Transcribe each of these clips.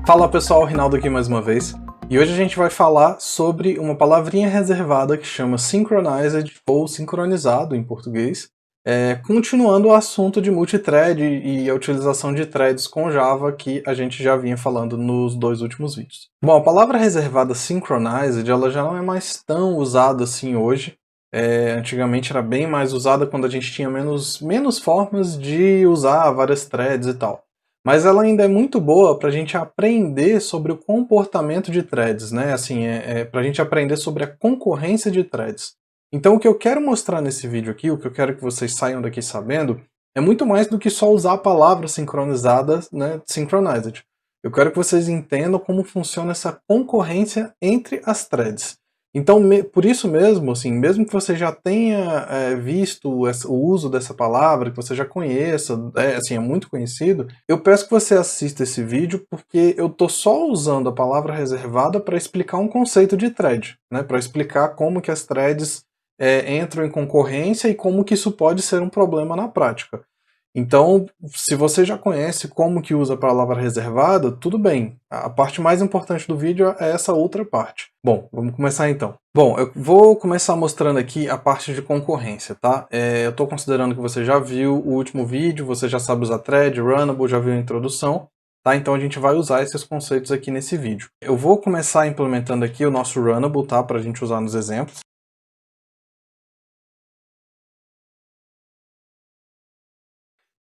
Fala pessoal, Rinaldo aqui mais uma vez, e hoje a gente vai falar sobre uma palavrinha reservada que chama synchronized, ou sincronizado em português, continuando o assunto de multithread e a utilização de threads com Java que a gente já vinha falando nos dois últimos vídeos. Bom, a palavra reservada synchronized ela já não é mais tão usada assim hoje. Antigamente era bem mais usada quando a gente tinha menos formas de usar várias threads e tal. Mas ela ainda é muito boa para a gente aprender sobre o comportamento de threads, né? Assim, para a gente aprender sobre a concorrência de threads. Então o que eu quero mostrar nesse vídeo aqui, o que eu quero que vocês saiam daqui sabendo, é muito mais do que só usar a palavra sincronizada, né? Synchronized. Eu quero que vocês entendam como funciona essa concorrência entre as threads. Então, por isso mesmo, assim, mesmo que você já tenha visto o uso dessa palavra, que você já conheça, assim, é muito conhecido, eu peço que você assista esse vídeo porque eu estou só usando a palavra reservada para explicar um conceito de thread, né, para explicar como que as threads entram em concorrência e como que isso pode ser um problema na prática. Então, se você já conhece como que usa a palavra reservada, tudo bem. A parte mais importante do vídeo é essa outra parte. Bom, vamos começar então. Bom, eu vou começar mostrando aqui a parte de concorrência, tá? Eu estou considerando que você já viu o último vídeo, você já sabe usar thread, runnable, já viu a introdução, tá? Então a gente vai usar esses conceitos aqui nesse vídeo. Eu vou começar implementando aqui o nosso runnable, tá? Para a gente usar nos exemplos.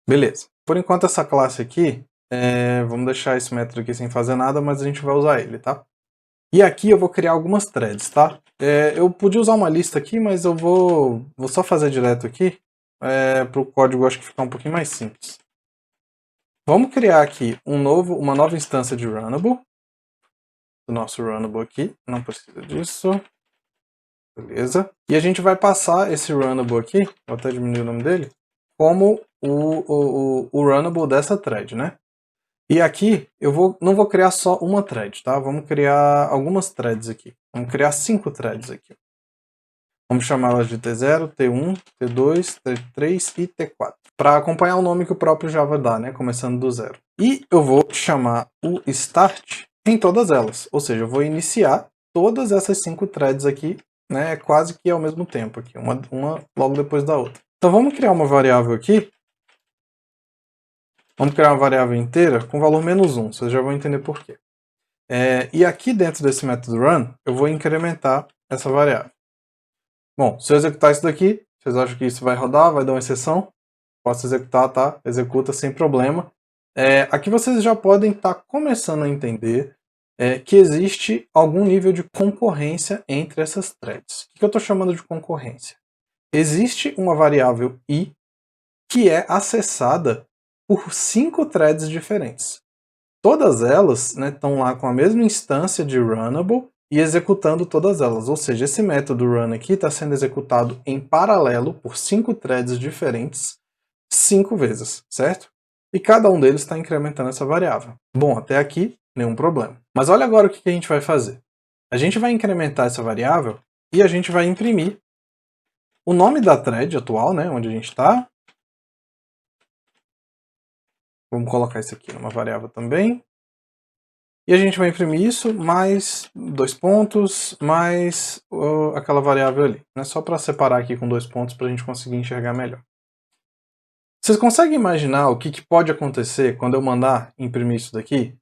Beleza. Por enquanto essa classe aqui, vamos deixar esse método aqui sem fazer nada, mas a gente vai usar ele, tá? E aqui eu vou criar algumas threads, tá? Eu podia usar uma lista aqui, mas eu vou só fazer direto aqui, para o código acho que ficar um pouquinho mais simples. Vamos criar aqui uma nova instância de runnable, do nosso runnable aqui, não precisa disso. Beleza. E a gente vai passar esse runnable aqui, vou até diminuir o nome dele, como o runnable dessa thread, né? E aqui eu não vou criar só uma thread, tá? Vamos criar algumas threads aqui. Vamos criar 5 threads aqui. Vamos chamá-las de T0, T1, T2, T3 e T4. Para acompanhar o nome que o próprio Java dá, né? Começando do zero. E eu vou chamar o start em todas elas. Ou seja, eu vou iniciar todas essas 5 threads aqui, né? Quase que ao mesmo tempo aqui. Uma logo depois da outra. Então vamos criar uma variável aqui. Vamos criar uma variável inteira com valor -1, vocês já vão entender por quê. E aqui dentro desse método run, eu vou incrementar essa variável. Bom, se eu executar isso daqui, vocês acham que isso vai rodar, vai dar uma exceção? Posso executar, tá? Executa sem problema. Aqui vocês já podem estar começando a entender que existe algum nível de concorrência entre essas threads. O que eu estou chamando de concorrência? Existe uma variável i que é acessada por 5 threads diferentes. Todas elas estão lá com a mesma instância de runnable e executando todas elas. Ou seja, esse método run aqui está sendo executado em paralelo por 5 threads diferentes 5 vezes, certo? E cada um deles está incrementando essa variável. Bom, até aqui, nenhum problema. Mas olha agora o que a gente vai fazer. A gente vai incrementar essa variável e a gente vai imprimir o nome da thread atual, né, onde a gente está. Vamos colocar isso aqui numa variável também. E a gente vai imprimir isso, mais 2 pontos, mais aquela variável ali. Né? Só para separar aqui com 2 pontos para a gente conseguir enxergar melhor. Vocês conseguem imaginar o que pode acontecer quando eu mandar imprimir isso daqui?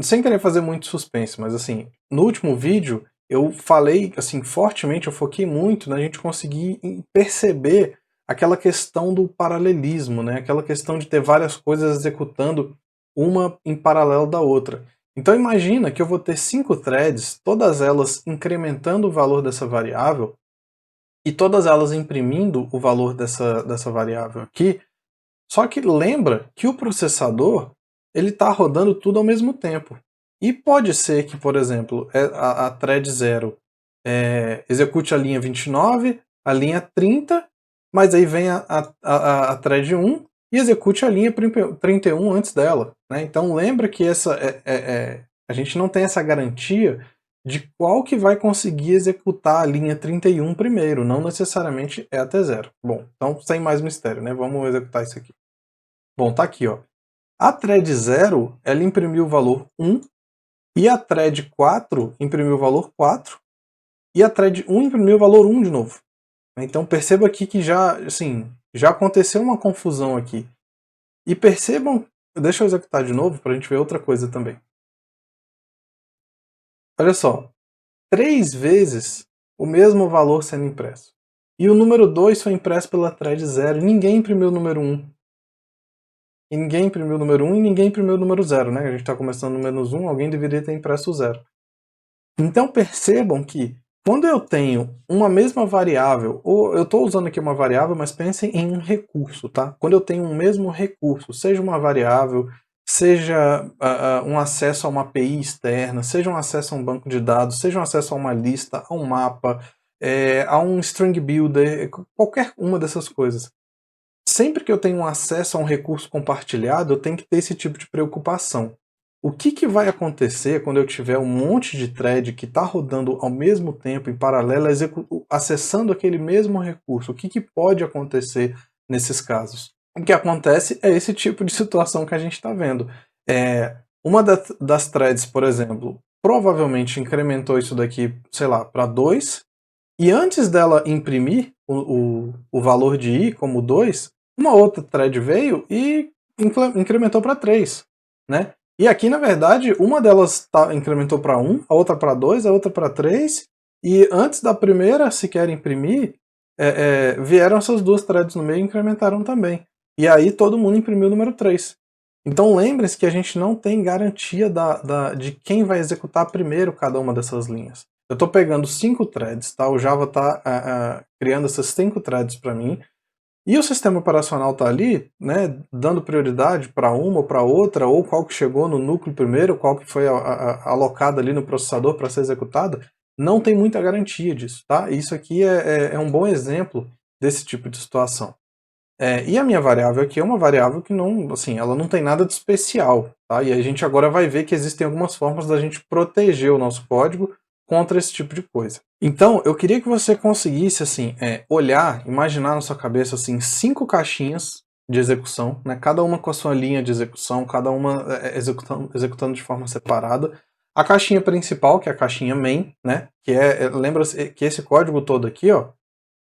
Sem querer fazer muito suspense, mas assim, no último vídeo eu falei assim fortemente, eu foquei muito na gente conseguir perceber aquela questão do paralelismo, né? Aquela questão de ter várias coisas executando uma em paralelo da outra. Então imagina que eu vou ter 5 threads, todas elas incrementando o valor dessa variável e todas elas imprimindo o valor dessa variável aqui. Só que lembra que o processador ele está rodando tudo ao mesmo tempo. E pode ser que, por exemplo, a thread 0 execute a linha 29, a linha 30, mas aí vem a thread 1 e execute a linha 31 antes dela. Né? Então lembra que a gente não tem essa garantia de qual que vai conseguir executar a linha 31 primeiro, não necessariamente é a T0. Bom, então sem mais mistério, né? Vamos executar isso aqui. Bom, tá aqui, ó. A thread 0, ela imprimiu o valor 1, e a thread 4 imprimiu o valor 4, e a thread 1 imprimiu o valor 1 de novo. Então perceba aqui que já aconteceu uma confusão aqui. E percebam, deixa eu executar de novo para a gente ver outra coisa também. Olha só, 3 vezes o mesmo valor sendo impresso. E o número 2 foi impresso pela thread 0, ninguém imprimiu o número 1. E ninguém imprimiu o número 1 e ninguém imprimiu o número 0, né? A gente está começando no menos 1, alguém deveria ter impresso o 0. Então percebam que quando eu tenho uma mesma variável, ou eu estou usando aqui uma variável, mas pensem em um recurso, tá? Quando eu tenho um mesmo recurso, seja uma variável, seja um acesso a uma API externa, seja um acesso a um banco de dados, seja um acesso a uma lista, a um mapa, a um string builder, qualquer uma dessas coisas. Sempre que eu tenho acesso a um recurso compartilhado, eu tenho que ter esse tipo de preocupação. O que vai acontecer quando eu tiver um monte de thread que está rodando ao mesmo tempo, em paralelo, acessando aquele mesmo recurso? O que pode acontecer nesses casos? O que acontece é esse tipo de situação que a gente está vendo. Uma das threads, por exemplo, provavelmente incrementou isso daqui, sei lá, para 2, e antes dela imprimir o valor de i como 2, uma outra thread veio e incrementou para 3, né? E aqui, na verdade, uma delas incrementou para 1, a outra para 2, a outra para 3, e antes da primeira sequer imprimir, vieram essas duas threads no meio e incrementaram também. E aí todo mundo imprimiu o número 3. Então lembrem-se que a gente não tem garantia de quem vai executar primeiro cada uma dessas linhas. Eu estou pegando 5 threads, tá? O Java está criando essas 5 threads para mim, e o sistema operacional está ali, né, dando prioridade para uma ou para outra, ou qual que chegou no núcleo primeiro, qual que foi alocada ali no processador para ser executada. Não tem muita garantia disso, tá? Isso aqui é um bom exemplo desse tipo de situação. E a minha variável aqui é uma variável que não, assim, ela não tem nada de especial, tá? E a gente agora vai ver que existem algumas formas da gente proteger o nosso código contra esse tipo de coisa. Então, eu queria que você conseguisse, assim, olhar, imaginar na sua cabeça, assim, 5 caixinhas de execução, né? Cada uma com a sua linha de execução, cada uma executando de forma separada. A caixinha principal, que é a caixinha main, né? Que lembra que esse código todo aqui, ó,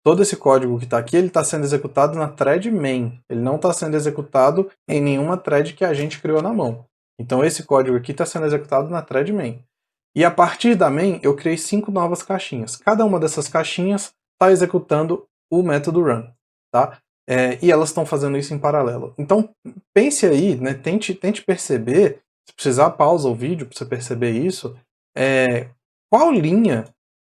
todo esse código que está aqui, ele está sendo executado na thread main. Ele não está sendo executado em nenhuma thread que a gente criou na mão. Então esse código aqui está sendo executado na thread main. E a partir da main, eu criei 5 novas caixinhas. Cada uma dessas caixinhas está executando o método run, tá? E elas estão fazendo isso em paralelo. Então pense aí, né? Tente perceber, se precisar pausa o vídeo para você perceber isso, qual linha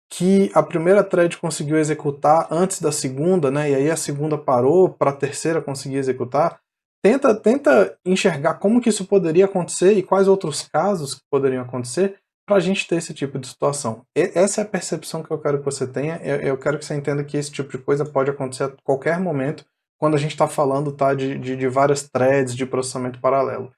que a primeira thread conseguiu executar antes da segunda, né? E aí a segunda parou para a terceira conseguir executar. Tenta enxergar como que isso poderia acontecer e quais outros casos que poderiam acontecer para a gente ter esse tipo de situação. Essa é a percepção que eu quero que você tenha. Eu quero que você entenda que esse tipo de coisa pode acontecer a qualquer momento quando a gente está falando, tá, de várias threads de processamento paralelo.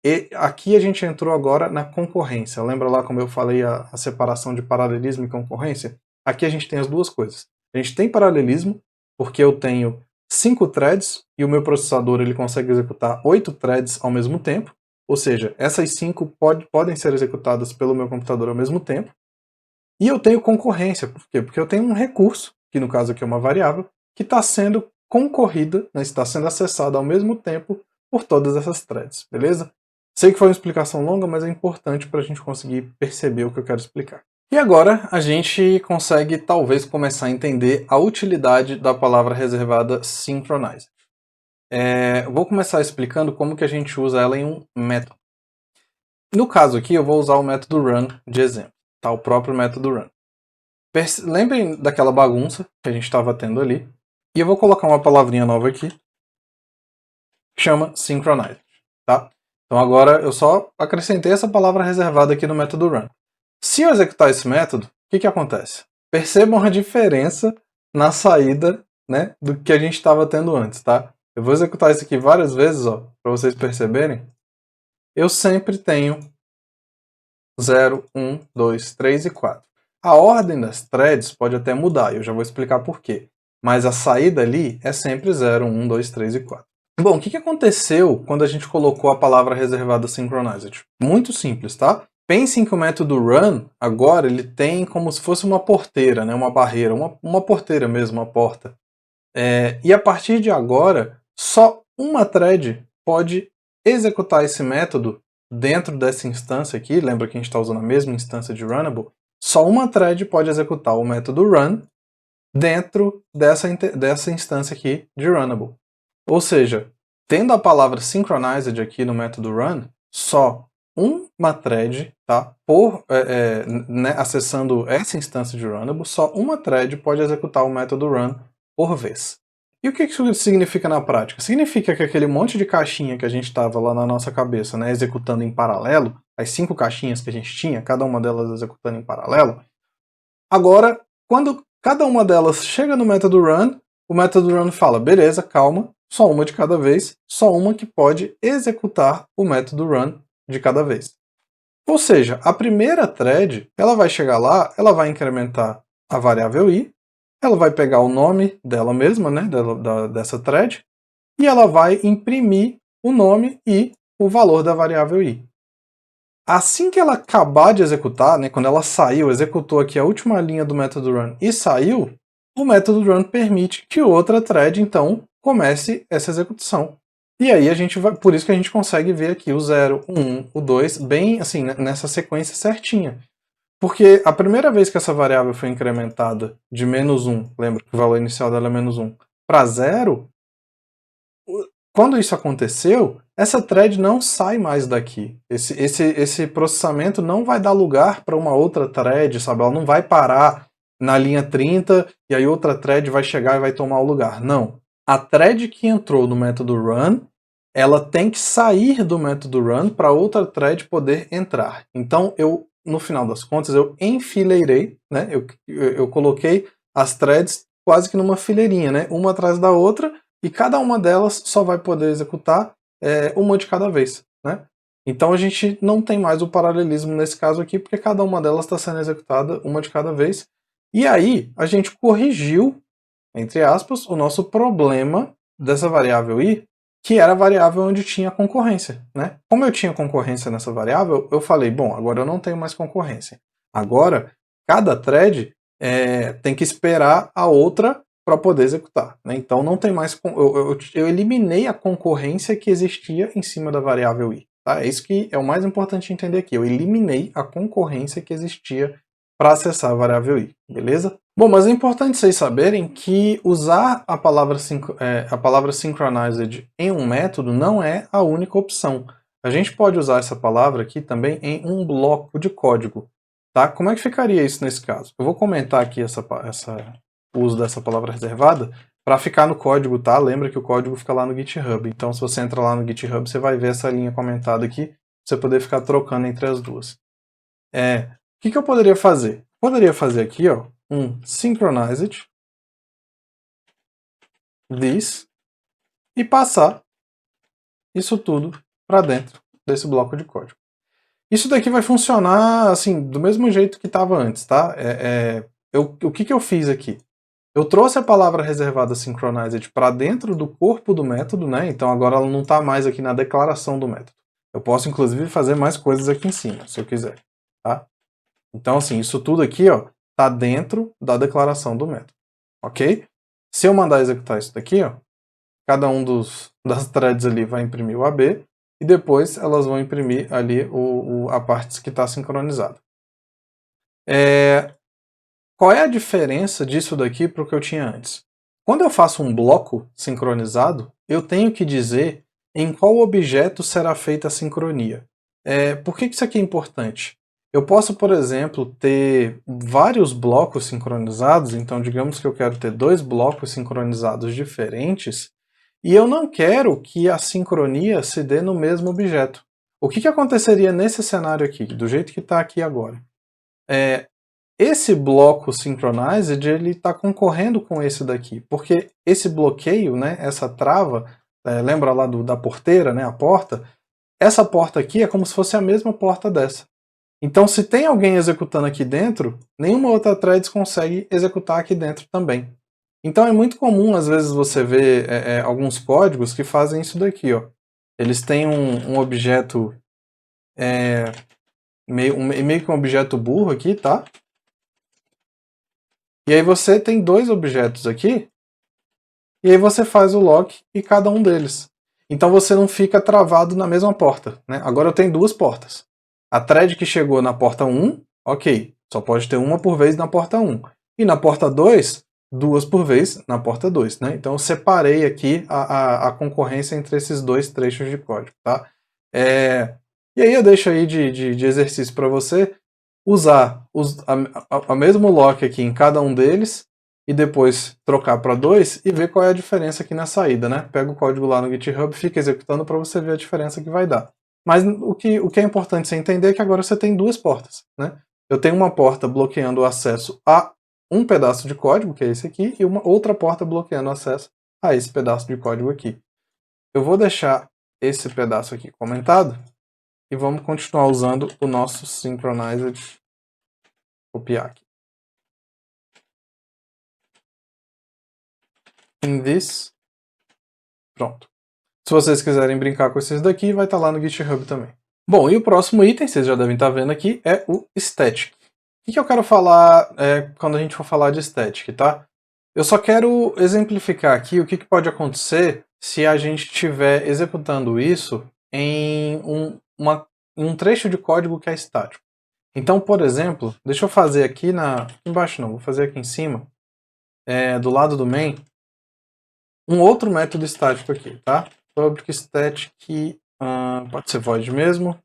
E aqui a gente entrou agora na concorrência. Lembra lá como eu falei a separação de paralelismo e concorrência? Aqui a gente tem as duas coisas. A gente tem paralelismo, porque eu tenho 5 threads e o meu processador ele consegue executar 8 threads ao mesmo tempo. Ou seja, essas 5 podem ser executadas pelo meu computador ao mesmo tempo. E eu tenho concorrência. Por quê? Porque eu tenho um recurso, que no caso aqui é uma variável, que está sendo concorrida, né, está sendo acessada ao mesmo tempo por todas essas threads, beleza? Sei que foi uma explicação longa, mas é importante para a gente conseguir perceber o que eu quero explicar. E agora a gente consegue talvez começar a entender a utilidade da palavra reservada synchronize. Vou começar explicando como que a gente usa ela em um método. No caso aqui eu vou usar o método run de exemplo, tá? O próprio método run. Lembrem daquela bagunça que a gente estava tendo ali. E eu vou colocar uma palavrinha nova aqui que chama synchronize, tá? Então agora eu só acrescentei essa palavra reservada aqui no método run. Se eu executar esse método, o que acontece? Percebam a diferença na saída, né, do que a gente estava tendo antes, tá? Eu vou executar isso aqui várias vezes, para vocês perceberem. Eu sempre tenho 0, 1, 2, 3 e 4. A ordem das threads pode até mudar, eu já vou explicar por quê. Mas a saída ali é sempre 0, 1, 2, 3 e 4. Bom, o que aconteceu quando a gente colocou a palavra reservada synchronized? Muito simples, tá? Pensem que o método run, agora, ele tem como se fosse uma porteira, né? Uma barreira, uma porteira mesmo, uma porta. E a partir de agora, só uma thread pode executar esse método dentro dessa instância aqui. Lembra que a gente está usando a mesma instância de Runnable? Só uma thread pode executar o método run dentro dessa instância aqui de Runnable. Ou seja, tendo a palavra synchronized aqui no método run, só uma thread, tá? Né, acessando essa instância de Runnable, só uma thread pode executar o método run por vez. E o que isso significa na prática? Significa que aquele monte de caixinha que a gente estava lá na nossa cabeça, né, executando em paralelo, as 5 caixinhas que a gente tinha, cada uma delas executando em paralelo, agora, quando cada uma delas chega no método run, o método run fala, beleza, calma, só uma de cada vez, só uma que pode executar o método run de cada vez. Ou seja, a primeira thread, ela vai chegar lá, ela vai incrementar a variável i, ela vai pegar o nome dela mesma, né, dessa thread, e ela vai imprimir o nome e o valor da variável i. Assim que ela acabar de executar, né, quando ela saiu, executou aqui a última linha do método run e saiu, o método run permite que outra thread, então, comece essa execução. E aí a gente vai, por isso que a gente consegue ver aqui o 0, o 1, o 2, bem assim, nessa sequência certinha. Porque a primeira vez que essa variável foi incrementada de -1, lembra que o valor inicial dela é -1, para 0, quando isso aconteceu, essa thread não sai mais daqui. Esse processamento não vai dar lugar para uma outra thread, sabe? Ela não vai parar na linha 30 e aí outra thread vai chegar e vai tomar o lugar. Não. A thread que entrou no método run, ela tem que sair do método run para outra thread poder entrar. Então, no final das contas, eu enfileirei, né? Eu coloquei as threads quase que numa fileirinha, né? Uma atrás da outra, e cada uma delas só vai poder executar uma de cada vez, né? Então a gente não tem mais o paralelismo nesse caso aqui, porque cada uma delas está sendo executada uma de cada vez. E aí a gente corrigiu, entre aspas, o nosso problema dessa variável i, que era a variável onde tinha concorrência, né? Como eu tinha concorrência nessa variável, eu falei, bom, agora eu não tenho mais concorrência. Agora, cada thread tem que esperar a outra para poder executar, né? Então não tem mais, eu eliminei a concorrência que existia em cima da variável i. Tá? É isso que é o mais importante entender aqui. Eu eliminei a concorrência que existia para acessar a variável i, beleza? Bom, mas é importante vocês saberem que usar a palavra synchronized em um método não é a única opção. A gente pode usar essa palavra aqui também em um bloco de código. Tá? Como é que ficaria isso nesse caso? Eu vou comentar aqui o uso dessa palavra reservada para ficar no código, tá? Lembra que o código fica lá no GitHub. Então, se você entra lá no GitHub, você vai ver essa linha comentada aqui, para você poder ficar trocando entre as duas. O que eu poderia fazer? Poderia fazer aqui, ó, um synchronized this e passar isso tudo para dentro desse bloco de código. Isso daqui vai funcionar assim do mesmo jeito que estava antes, tá? O que eu fiz aqui? Eu trouxe a palavra reservada synchronized para dentro do corpo do método, né? Então agora ela não está mais aqui na declaração do método. Eu posso inclusive fazer mais coisas aqui em cima, se eu quiser, tá? Então assim, isso tudo aqui, ó, tá dentro da declaração do método, ok? Se eu mandar executar isso daqui, ó, cada um das threads ali vai imprimir o AB e depois elas vão imprimir ali a parte que está sincronizada. Qual é a diferença disso daqui para o que eu tinha antes? Quando eu faço um bloco sincronizado, eu tenho que dizer em qual objeto será feita a sincronia. Por que isso aqui é importante? Eu posso, por exemplo, ter vários blocos sincronizados, então digamos que eu quero ter 2 blocos sincronizados diferentes, e eu não quero que a sincronia se dê no mesmo objeto. O que aconteceria nesse cenário aqui, do jeito que está aqui agora? Esse bloco synchronized, ele está concorrendo com esse daqui, porque esse bloqueio, né, essa trava, lembra lá da porteira, né, a porta? Essa porta aqui é como se fosse a mesma porta dessa. Então, se tem alguém executando aqui dentro, nenhuma outra thread consegue executar aqui dentro também. Então é muito comum, às vezes, você ver alguns códigos que fazem isso daqui, ó. Eles têm um objeto, meio que um objeto burro aqui, tá? E aí você tem dois objetos aqui, e aí você faz o lock em cada um deles. Então você não fica travado na mesma porta, né? Agora eu tenho duas portas. A thread que chegou na porta 1, ok, só pode ter uma por vez na porta 1. E na porta 2, duas por vez na porta 2, né? Então eu separei aqui a concorrência entre esses dois trechos de código, tá? E aí eu deixo aí de exercício para você usar a mesmo lock aqui em cada um deles e depois trocar para 2 e ver qual é a diferença aqui na saída, né? Pega o código lá no GitHub, fica executando para você ver a diferença que vai dar. Mas o que é importante você entender é que agora você tem duas portas, né? Eu tenho uma porta bloqueando o acesso a um pedaço de código, que é esse aqui, e uma outra porta bloqueando o acesso a esse pedaço de código aqui. Eu vou deixar esse pedaço aqui comentado e vamos continuar usando o nosso Synchronized. Copiar aqui. In this. Pronto. Se vocês quiserem brincar com esses daqui, vai estar lá no GitHub também. Bom, e o próximo item, vocês já devem estar vendo aqui, é o static. O que eu quero falar quando a gente for falar de static, tá? Eu só quero exemplificar aqui o que pode acontecer se a gente estiver executando isso em um trecho de código que é estático. Então, por exemplo, deixa eu fazer aqui aqui embaixo não, vou fazer aqui em cima, do lado do main, um outro método estático aqui, tá? Public static, pode ser void mesmo.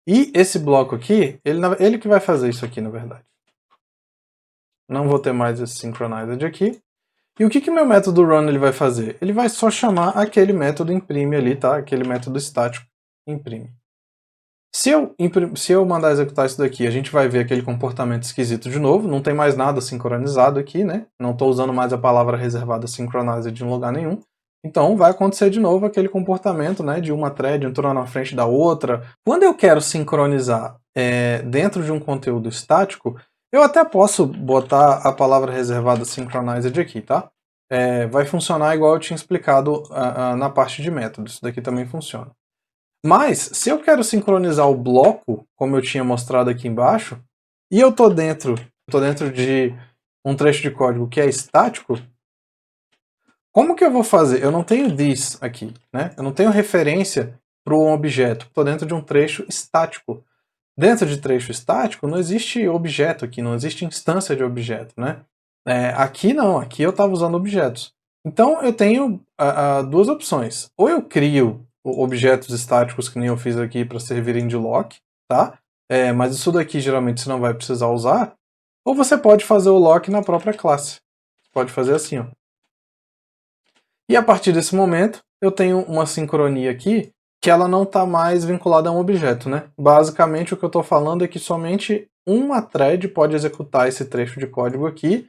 E esse bloco aqui, ele que vai fazer isso aqui, na verdade. Não vou ter mais esse synchronized aqui. E o que meu método run ele vai fazer? Ele vai só chamar aquele método imprime ali, tá? Aquele método estático imprime. Se eu mandar executar isso daqui, a gente vai ver aquele comportamento esquisito de novo, não tem mais nada sincronizado aqui, né? Não estou usando mais a palavra reservada synchronized em lugar nenhum. Então vai acontecer de novo aquele comportamento, né, de uma thread entrando na frente da outra. Quando eu quero sincronizar dentro de um conteúdo estático, eu até posso botar a palavra reservada synchronized aqui, tá? Vai funcionar igual eu tinha explicado na parte de métodos. Isso daqui também funciona. Mas, se eu quero sincronizar o bloco, como eu tinha mostrado aqui embaixo, e eu tô dentro de um trecho de código que é estático, como que eu vou fazer? Eu não tenho this aqui, né? Eu não tenho referência para um objeto. Estou dentro de um trecho estático. Dentro de trecho estático não existe objeto aqui, não existe instância de objeto, né? Aqui não, aqui eu estava usando objetos. Então eu tenho duas opções. Ou eu crio objetos estáticos que nem eu fiz aqui para servirem de lock, tá? Mas isso daqui geralmente você não vai precisar usar. Ou você pode fazer o lock na própria classe. Você pode fazer assim, ó. E a partir desse momento eu tenho uma sincronia aqui que ela não está mais vinculada a um objeto, né? Basicamente o que eu estou falando é que somente uma thread pode executar esse trecho de código aqui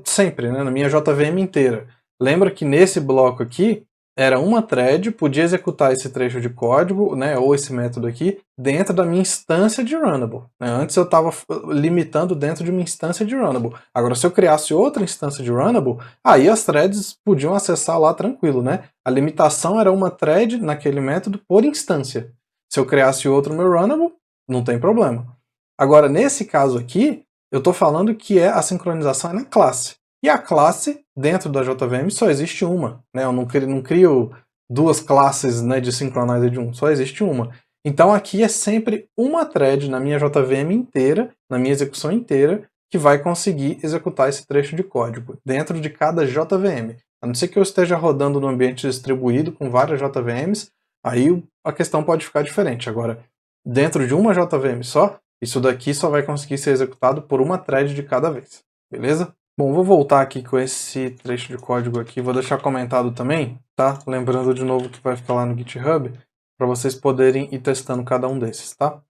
sempre, né? Na minha JVM inteira. Lembra que nesse bloco aqui era uma thread, podia executar esse trecho de código, né, ou esse método aqui, dentro da minha instância de Runnable. Né? Antes eu estava limitando dentro de uma instância de Runnable. Agora, se eu criasse outra instância de Runnable, aí as threads podiam acessar lá tranquilo, né? A limitação era uma thread naquele método por instância. Se eu criasse outro meu Runnable, não tem problema. Agora, nesse caso aqui, eu estou falando que a sincronização é na classe. E a classe, dentro da JVM, só existe uma. Né? Eu não crio duas classes, né, de Synchronized de um, só existe uma. Então aqui é sempre uma thread na minha JVM inteira, na minha execução inteira, que vai conseguir executar esse trecho de código, dentro de cada JVM. A não ser que eu esteja rodando no ambiente distribuído com várias JVMs, aí a questão pode ficar diferente. Agora, dentro de uma JVM só, isso daqui só vai conseguir ser executado por uma thread de cada vez. Beleza? Bom, vou voltar aqui com esse trecho de código aqui, vou deixar comentado também, tá? Lembrando de novo que vai ficar lá no GitHub, para vocês poderem ir testando cada um desses, tá?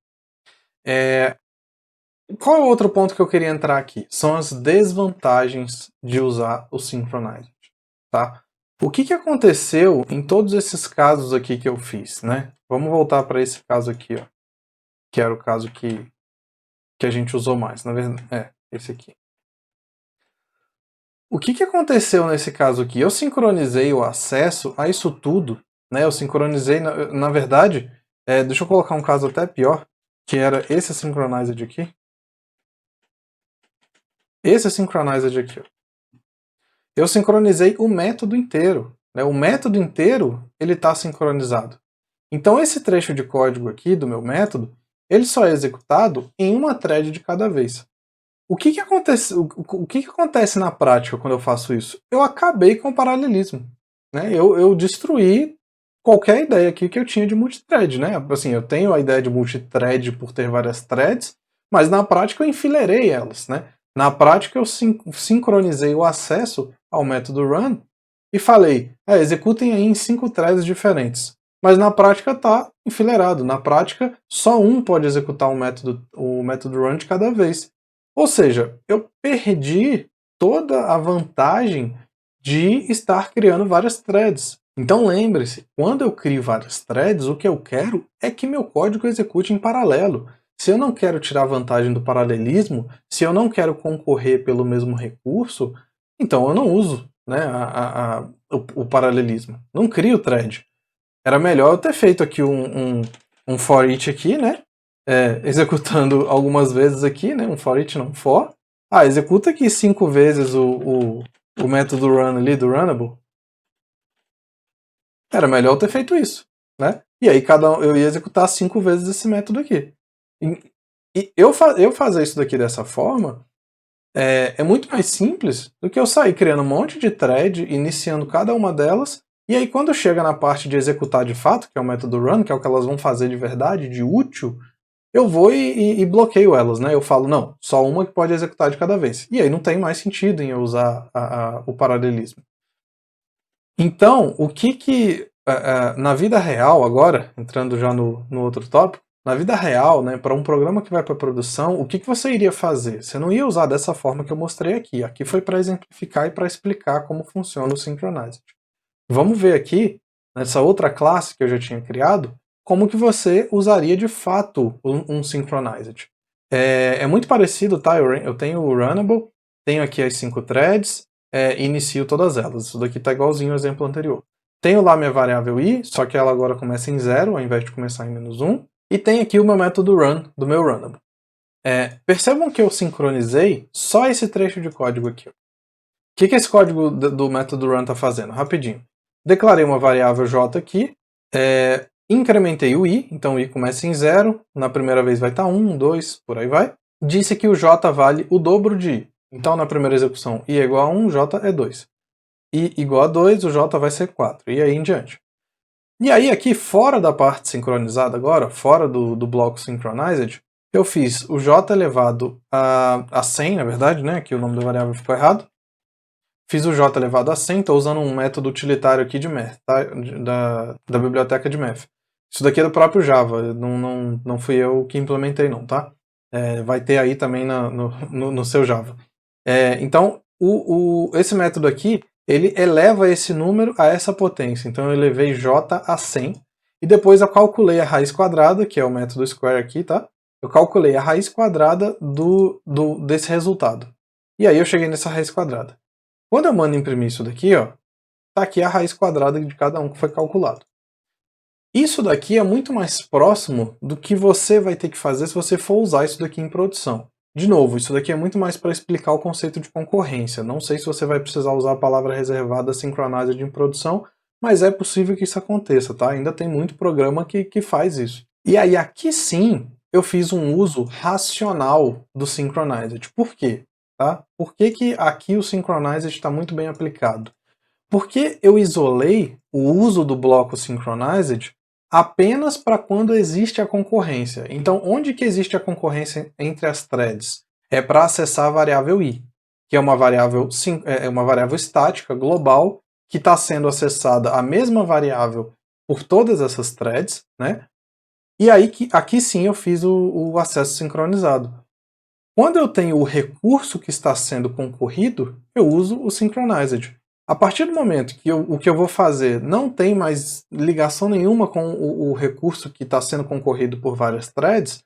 Qual é o outro ponto que eu queria entrar aqui? São as desvantagens de usar o Synchronized, tá? O que aconteceu em todos esses casos aqui que eu fiz, né? Vamos voltar para esse caso aqui, ó, que era o caso que a gente usou mais, na verdade. esse aqui. O que aconteceu nesse caso aqui? Eu sincronizei o acesso a isso tudo, né? Eu sincronizei, na verdade, deixa eu colocar um caso até pior, que era esse synchronized aqui. Esse synchronized aqui, ó. Eu sincronizei o método inteiro, né? O método inteiro, ele está sincronizado. Então esse trecho de código aqui do meu método, ele só é executado em uma thread de cada vez. O que acontece na prática quando eu faço isso? Eu acabei com o paralelismo, né? Eu destruí qualquer ideia aqui que eu tinha de multithread, né? Assim, eu tenho a ideia de multithread por ter várias threads, mas na prática eu enfileirei elas, né? Na prática eu sincronizei o acesso ao método run e falei, executem aí em 5 threads diferentes. Mas na prática está enfileirado. Na prática, só um pode executar o método run de cada vez. Ou seja, eu perdi toda a vantagem de estar criando várias threads. Então lembre-se, quando eu crio várias threads, o que eu quero é que meu código execute em paralelo. Se eu não quero tirar vantagem do paralelismo, se eu não quero concorrer pelo mesmo recurso, então eu não uso, né, o paralelismo. Não crio thread. Era melhor eu ter feito aqui um for each aqui, né? Executando algumas vezes aqui, né? Um for each não, for. Executa aqui 5 vezes o método run ali do runnable. Era melhor eu ter feito isso, né? E aí eu ia executar 5 vezes esse método aqui. E eu fazer isso daqui dessa forma é muito mais simples do que eu sair criando um monte de thread, iniciando cada uma delas, e aí quando chega na parte de executar de fato, que é o método run, que é o que elas vão fazer de verdade, de útil, eu vou e bloqueio elas, né? Eu falo, não, só uma que pode executar de cada vez. E aí não tem mais sentido em eu usar o paralelismo. Então, na vida real agora, entrando já no outro tópico, na vida real, né, para um programa que vai para produção, o que você iria fazer? Você não ia usar dessa forma que eu mostrei aqui. Aqui foi para exemplificar e para explicar como funciona o Synchronized. Vamos ver aqui, nessa outra classe que eu já tinha criado, como que você usaria de fato um Synchronized. É muito parecido, tá? Eu tenho o Runnable, tenho aqui as 5 threads, inicio todas elas. Isso daqui está igualzinho ao exemplo anterior. Tenho lá minha variável i, só que ela agora começa em 0, ao invés de começar em -1. E tem aqui o meu método run, do meu Runnable. Percebam que eu sincronizei só esse trecho de código aqui. O que esse código do método run está fazendo? Rapidinho. Declarei uma variável j aqui, incrementei o i, então o i começa em 0, na primeira vez vai estar 1, 2, por aí vai. Disse que o j vale o dobro de i, então na primeira execução i é igual a 1, j é 2. I igual a 2, o j vai ser 4, e aí em diante. E aí aqui, fora da parte sincronizada agora, fora do bloco synchronized, eu fiz o j elevado a 100, na verdade, né, que o nome da variável ficou errado. Fiz o j elevado a 100, estou usando um método utilitário aqui de math, tá? da biblioteca de math. Isso daqui é do próprio Java, não fui eu que implementei não, tá? Vai ter aí também no seu Java. Então, esse método aqui, ele eleva esse número a essa potência. Então eu elevei j a 100, e depois eu calculei a raiz quadrada, que é o método square aqui, tá? Eu calculei a raiz quadrada desse resultado. E aí eu cheguei nessa raiz quadrada. Quando eu mando imprimir isso daqui, ó, tá aqui a raiz quadrada de cada um que foi calculado. Isso daqui é muito mais próximo do que você vai ter que fazer se você for usar isso daqui em produção. De novo, isso daqui é muito mais para explicar o conceito de concorrência. Não sei se você vai precisar usar a palavra reservada synchronized em produção, mas é possível que isso aconteça, tá? Ainda tem muito programa que faz isso. E aí aqui sim eu fiz um uso racional do synchronized. Por quê? Tá? Por que aqui o Synchronized está muito bem aplicado? Porque eu isolei o uso do bloco Synchronized apenas para quando existe a concorrência. Então, onde que existe a concorrência entre as threads? É para acessar a variável i, que é uma variável estática, global, que está sendo acessada a mesma variável por todas essas threads, né? E aí, aqui sim eu fiz o acesso sincronizado. Quando eu tenho o recurso que está sendo concorrido, eu uso o Synchronized. A partir do momento que o que eu vou fazer não tem mais ligação nenhuma com o recurso que está sendo concorrido por várias threads,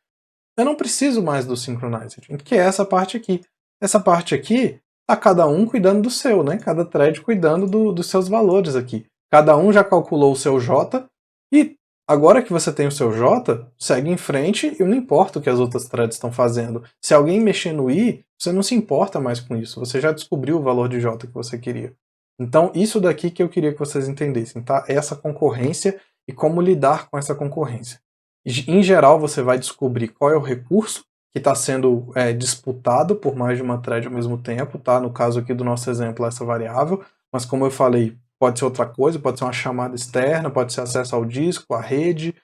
eu não preciso mais do Synchronized, que é essa parte aqui. Essa parte aqui, tá cada um cuidando do seu, né? Cada thread cuidando dos seus valores aqui. Cada um já calculou o seu J, e agora que você tem o seu J, segue em frente e não importa o que as outras threads estão fazendo. Se alguém mexer no I, você não se importa mais com isso, você já descobriu o valor de J que você queria. Então isso daqui que eu queria que vocês entendessem, tá? Essa concorrência e como lidar com essa concorrência. Em geral, você vai descobrir qual é o recurso que está sendo disputado por mais de uma thread ao mesmo tempo, tá? No caso aqui do nosso exemplo, essa variável, mas como eu falei, pode ser outra coisa, pode ser uma chamada externa, pode ser acesso ao disco, à rede,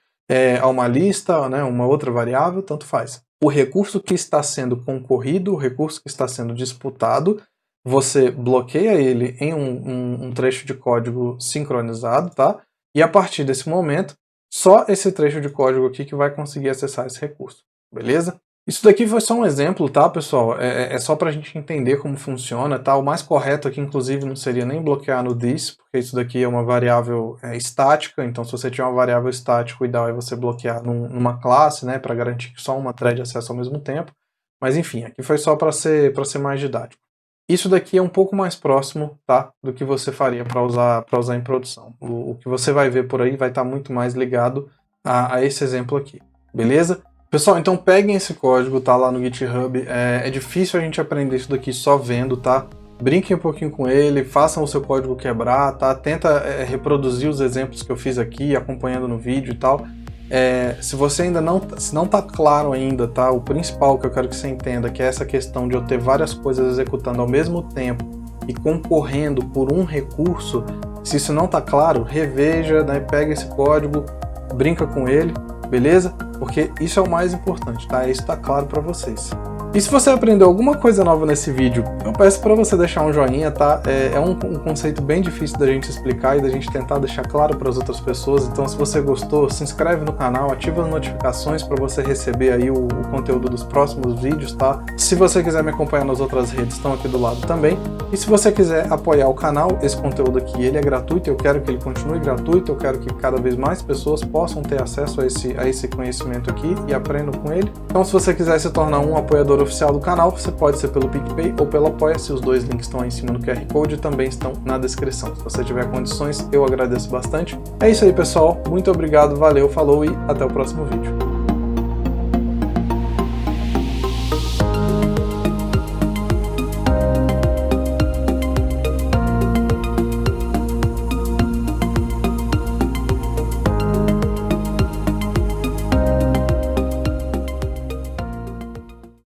a uma lista, né, uma outra variável, tanto faz. O recurso que está sendo concorrido, o recurso que está sendo disputado, você bloqueia ele em um trecho de código sincronizado, tá? E a partir desse momento, só esse trecho de código aqui que vai conseguir acessar esse recurso, beleza? Isso daqui foi só um exemplo, tá, pessoal? É só para a gente entender como funciona, tá? O mais correto aqui, inclusive, não seria nem bloquear no this, porque isso daqui é uma variável estática, então se você tiver uma variável estática, o ideal é você bloquear numa classe, né, para garantir que só uma thread acessa ao mesmo tempo. Mas enfim, aqui foi só para ser mais didático. Isso daqui é um pouco mais próximo, tá, do que você faria para usar em produção. O que você vai ver por aí vai estar muito mais ligado a esse exemplo aqui, beleza? Pessoal, então peguem esse código, tá lá no GitHub, é difícil a gente aprender isso daqui só vendo, tá? Brinquem um pouquinho com ele, façam o seu código quebrar, tá? Tenta reproduzir os exemplos que eu fiz aqui, acompanhando no vídeo e tal. Se você ainda não tá claro ainda, tá? O principal que eu quero que você entenda, que é essa questão de eu ter várias coisas executando ao mesmo tempo e concorrendo por um recurso, se isso não tá claro, reveja, né? Pega esse código, brinca com ele, beleza? Porque isso é o mais importante, tá? Isso tá claro para vocês. E se você aprendeu alguma coisa nova nesse vídeo, eu peço para você deixar um joinha, tá? É um conceito bem difícil da gente explicar e da gente tentar deixar claro para as outras pessoas, então se você gostou, se inscreve no canal, ativa as notificações para você receber aí o conteúdo dos próximos vídeos, tá? Se você quiser me acompanhar nas outras redes, estão aqui do lado também. E se você quiser apoiar o canal, esse conteúdo aqui, ele é gratuito, eu quero que ele continue gratuito, eu quero que cada vez mais pessoas possam ter acesso a esse conhecimento aqui e aprendam com ele. Então se você quiser se tornar um apoiador oficial do canal, você pode ser pelo PicPay ou pelo Apoia-se, os dois links estão aí em cima no QR Code e também estão na descrição. Se você tiver condições, eu agradeço bastante. É isso aí, pessoal, muito obrigado, valeu, falou e até o próximo vídeo.